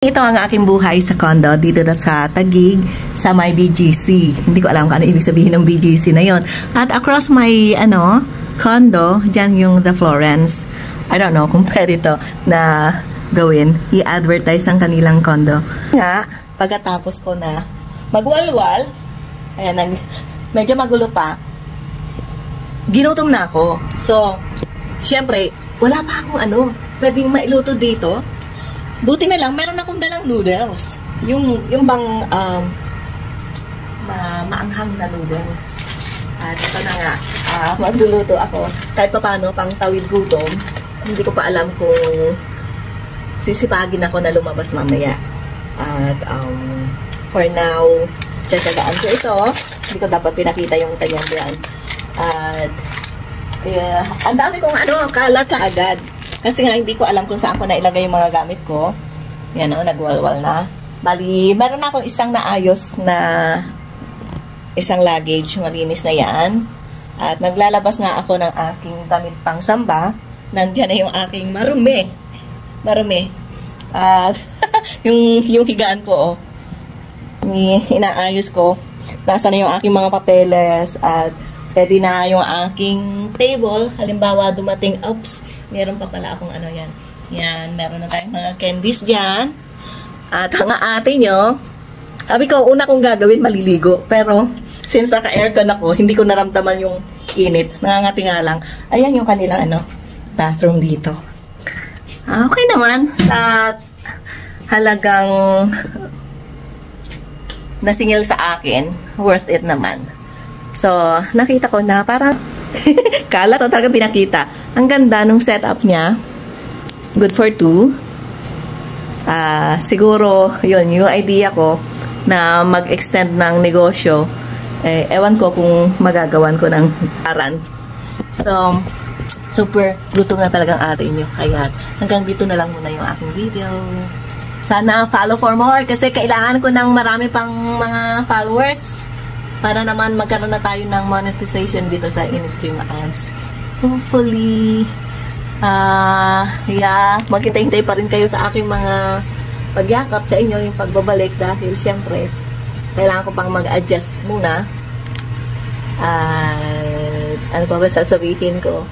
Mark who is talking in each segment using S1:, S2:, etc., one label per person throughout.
S1: Ito ang aking buhay sa condo dito na sa Taguig sa my BGC. Hindi ko alam kung ano ibig sabihin ng BGC na yon. At across my condo, dyan yung The Florence. I don't know kung pwede ito na gawin. I-advertise ang kanilang condo. Nga, pagkatapos ko na magwalwal, ayan, medyo magulo pa, ginutom na ako. So, syempre, wala pa akong pwedeng mailuto dito. Buti na lang, meron akong dalang noodles. Yung bang maanghang na noodles. At ito na nga, magluluto ako. Kahit pa paano, pang tawid gutom. Hindi ko pa alam kung sisipagin ako na lumabas mamaya. At for now, tsatsagaan ko ito. Hindi ko dapat pinakita yung kanyang brand. At ang dami kong kalat kaagad. Kasi nga, hindi ko alam kung saan ko nailagay yung mga gamit ko. Yan nagwalwal na. Bali, meron akong isang naayos na isang luggage. Malinis na yan. At naglalabas nga ako ng aking damit pang samba. Nandiyan na yung aking marumi. At yung higaan ko, inaayos ko. Nasa na yung aking mga papeles. At pwede na yung aking table. Halimbawa, dumating, meron pa pala akong yan. Yan, meron na tayong mga candies dyan. At ang ate nyo, sabi ko, una kong gagawin, maliligo. Pero, since naka-aircon ako, hindi ko naramdaman yung init. Nangangati nga lang. Ayan yung kanilang bathroom dito. Okay naman. Sa halagang nasingil sa akin, worth it naman. So, nakita ko na parang kalat o talaga pinakita. Ang ganda nung setup niya. Good for two. Siguro, yun, yung idea ko na mag-extend ng negosyo, ewan ko kung magagawan ko ng aran. So, super gutom na talagang atin nyo. Kaya, hanggang dito na lang muna yung aking video. Sana follow for more kasi kailangan ko ng marami pang mga followers para naman magkaroon na tayo ng monetization dito sa in-stream ads. Hopefully, maghintay-hintay pa rin kayo sa aking mga pagyakap sa inyo, yung pagbabalik dahil syempre, kailangan ko pang mag-adjust muna. Ano pa ba sasabihin ko?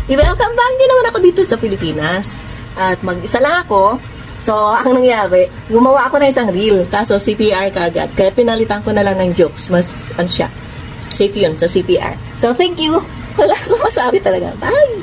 S1: I-welcome back nyo naman ako dito sa Pilipinas. At mag-isa lang ako. So, ang nangyari, gumawa ako ng isang reel. Kaso, CPR kagad. Kaya pinalitan ko na lang ng jokes. Mas, safe yun sa CPR. So, thank you. Wala akong masabi talaga. Bye!